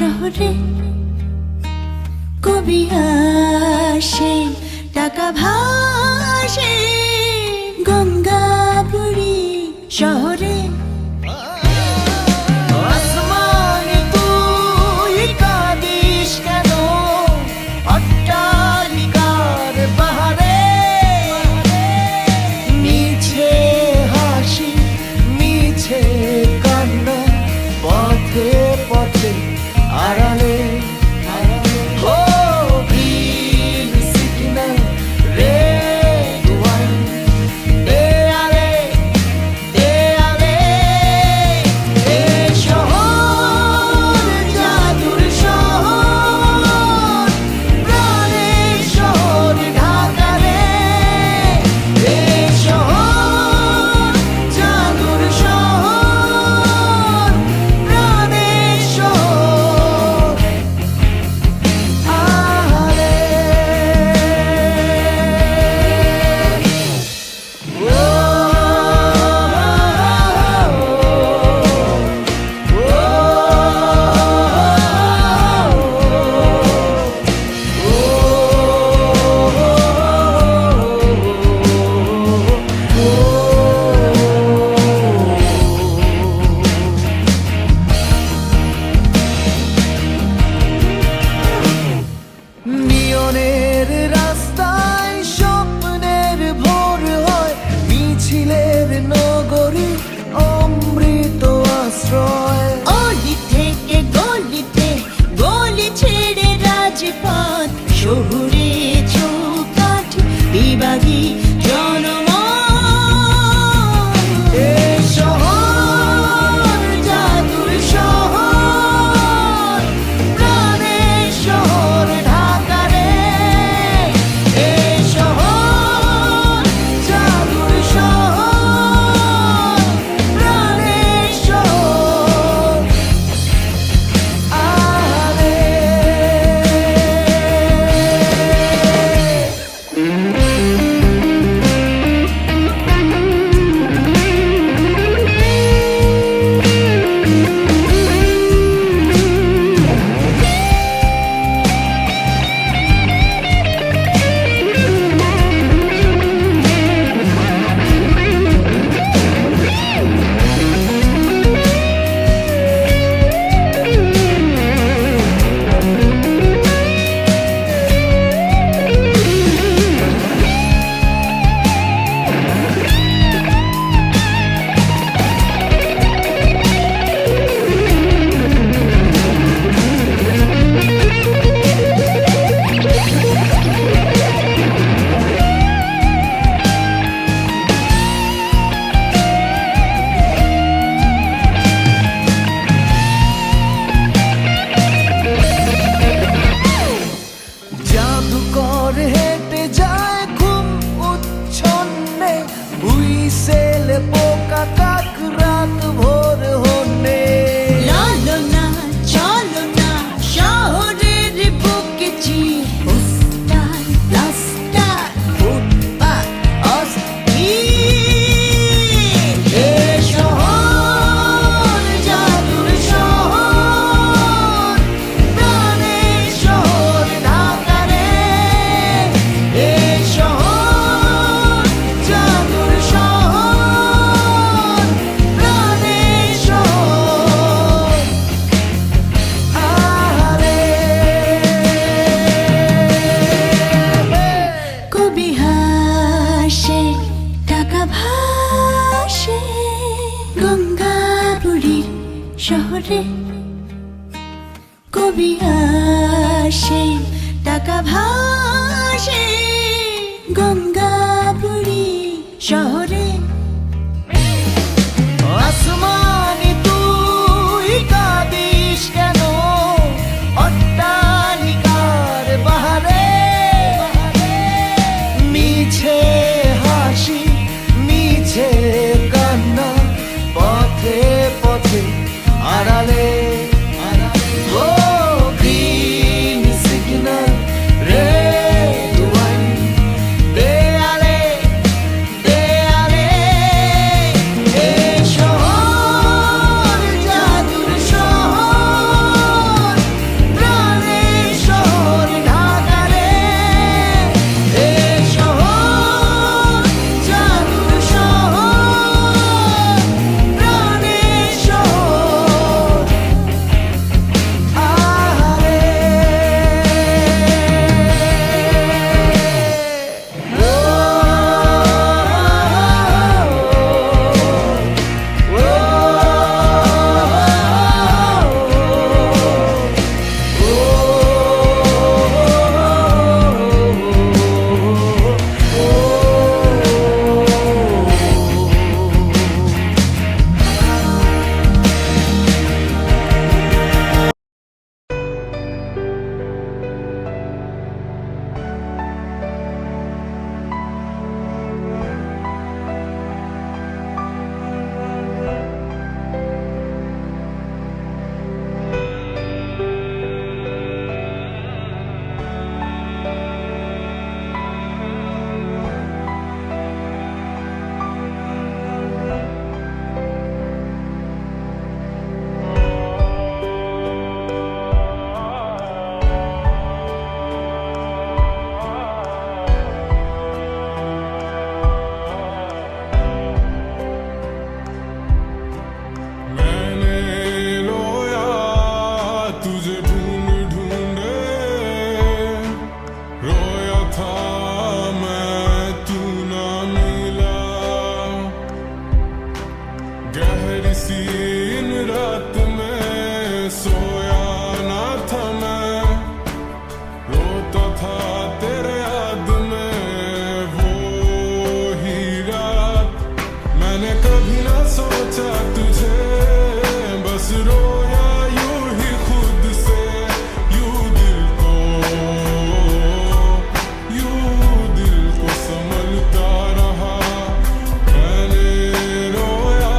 শহরে কবি আসে টাকা ভাসে গঙ্গাপুরী শহরে শহুরে চৌকাঠ বিভাগী জনমন শহর জাদুর শহর প্রাণের শহর ঢাকা রে শহর জাদুর শহর প্রাণের শহর হেঁটে যায় ঘুম উচ্ছন্নে হুইসেল পোকা কাক রাত ভোর হনে চলো না শহরের বুকে চির পোস্টার প্লাস্টার ফুটপাত অস্থির শহর জাদুর শহর প্রাণের শহর ঢাকা রে শহর জাদুর শহর প্রাণের শহর কবি হাসে টাকা ভাসে গঙ্গাপুরীর শহরে কবি হাসে টাকা ভাসে গঙ্গাপুরী শহরে আসমানি তুই কাঁদিস কেন অট্টালিকার বাহারে মিছে হাসি মিছে কান্না পথে পথে আড়ালে গ্রিন সিগন্যাল রেড ওয়াইন দেয়ালে দেয়ালে गहरी सी इन रात में सोया ना था मैं, रोता था तेरे याद में वो ही रात। मैंने कभी ना सोचा तुझे, बस रोया यूं ही खुद से, यूं दिल को संभलता रहा। मैंने रोया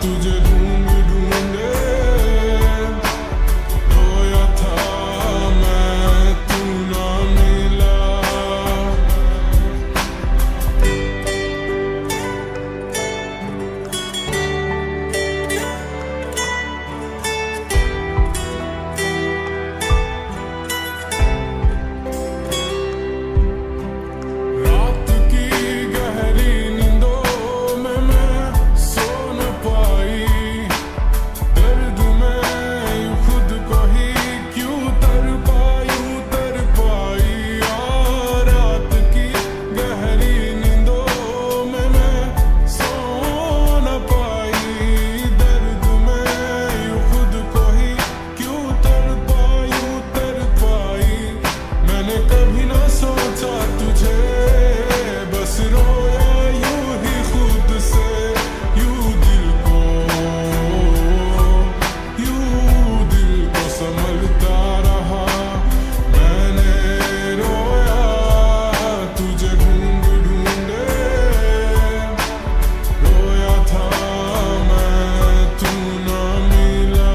तुझे ढूंढ ढूंढे, रोया था मैं तू ना मिला। रात की गहरी नींदों में मैं सो न पाई, दर्द में यूं खुद को ही क्यों तर पाई। और रात की गहरी नींदों में मैं सो न पाई, दर्द में यूं खुद को ही क्यों तर पाई। मैंने कभी ना सोचा तुझे, बस रोया यूं ही खुद से, यूं दिल को संभलता रहा। मैंने रोया तुझे ढूंढ ढूंढे, रोया था मैं तू ना मिला।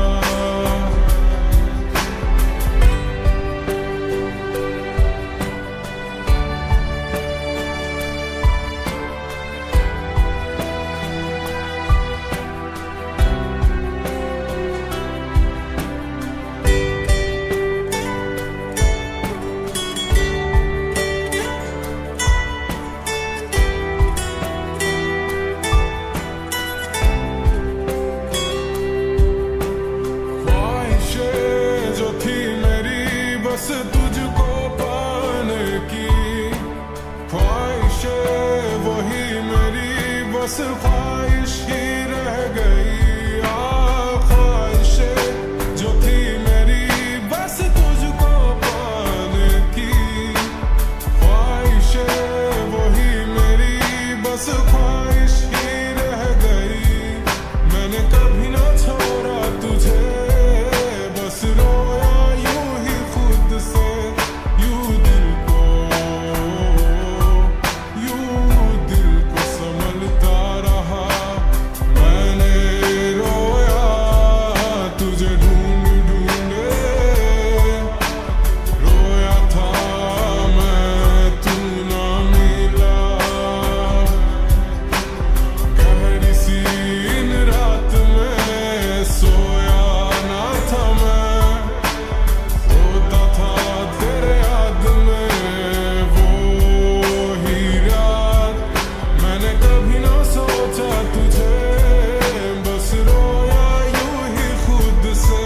ख्वाहिशें जो थी मेरी बस तुझको पाने की, ख्वाहिशें वही मेरी बस ख्वाहिश ही रह गई। ख्वाहिशें जो थी मेरी बस तुझको पाने की, ख्वाहिशें वही मेरी बस ख्वाहिश ही रह गई। मैंने कभी ना छोड़ा तुझे, बस रोया यूं ही खुद से, यूं दिल को संभलता रहा। मैंने रोया तुझे ढूंढ ढूंढे, रोया था मैं तू ना मिला। गहरी सी इन रात में सोया ना था मैं, रोता था तेरे याद में वो ही रात। मैंने कभी ना सोचा तुझे, बस रोया यूं ही खुद से,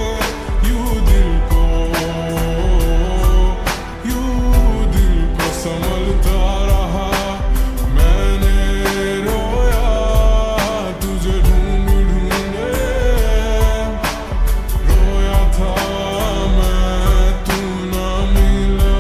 यूं दिल को संभलता रहा। मैंने रोया तुझे ढूंढ ढूंढे, रोया था मैं तू ना मिला।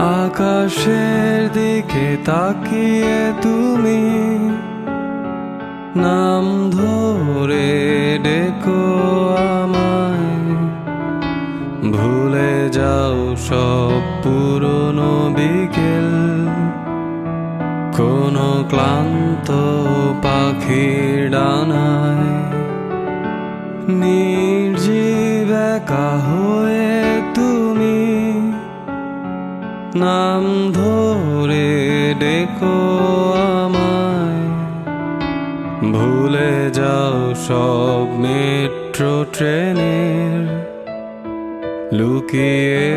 আকাশের দিকে তাকিয়ে তুমি নাম ধরে ডেকো আমায়, ভুলে যাও সব পুরনো বিকেল, কোনো ক্লান্ত পাখির ডানায় নির্জীব একা হয়ে তুমি নাম ধরে ডেকো আমায়। ভুলে যাও সব মেট্রো ট্রেনের লুকিয়ে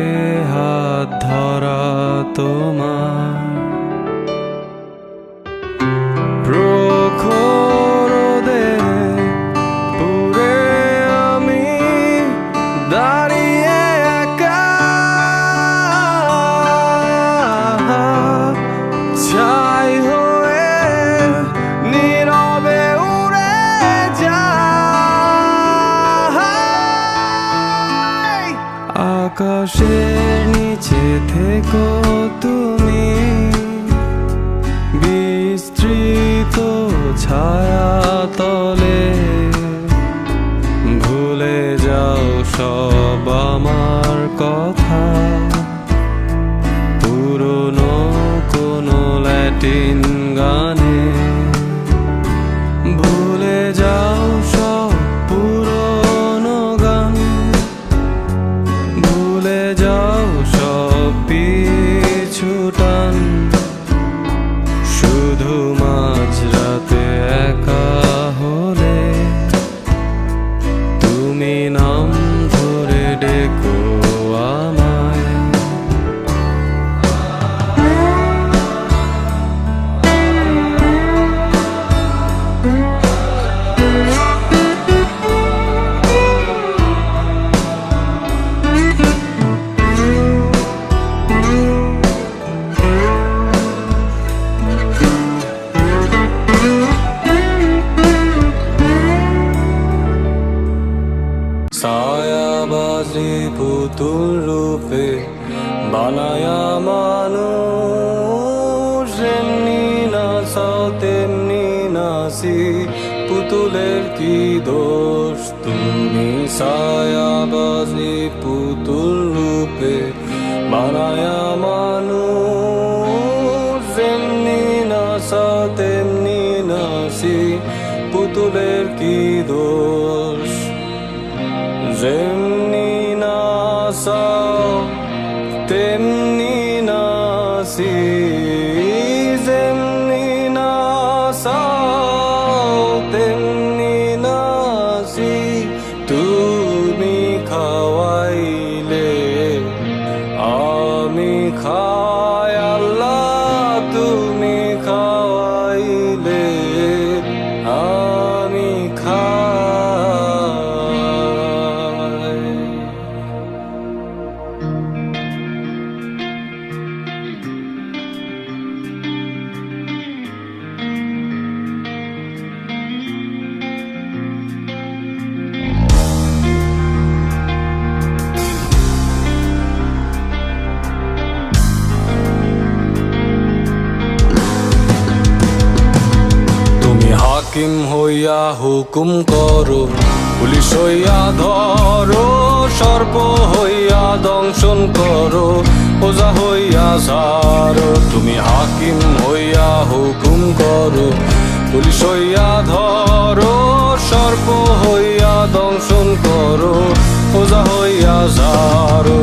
হাত ধরা তোমার। প্রখর দেহে পুরে আমি দাঁড়িয়ে একা, ছাই হয়ে নীরবে উড়ে যাই। আকাশের নিচে থেকো তুমি বিস্তৃত ছায়া তলে, ভুলে যাও সব আমার কথা, পুরনো কোনো ল্যাটিন গানে। ভুলে যাও সব পুরনো গান, ভুলে যাও সব পিছু টান। শুধু মাঝরাতে একা হলে তুমি নাম ধরে ডেকো আমায়। ছায়াবাজি পুতুল রূপে বানায়া মানুষ, এমনি নাচাও তেমনি নাচি, পুতুলের কি দোষ। তুমি ছায়াবাজি পুতুল রূপে বানায়া মানুষ, এমনি নাচাও তেমনি নাচি, পুতুলের কি দোষ। যেমনি নাচাও তেমনি নাচি, যেমনি নাচাও তেমনি নাচি, তুমি খাওয়াইলে আমি খাই আল্লাহ, তুমি খাওয়াইলে আমি খাই। হাকিম হইয়া হুকুম করো, পুলিশ হইয়া ধরো, সর্প হইয়া দংশন করো, ওজা হইয়া সারো। তুমি হাকিম হইয়া হুকুম করো, পুলিশ হইয়া ধরো, সর্প হইয়া দংশন করো, ওজা হইয়া সারো।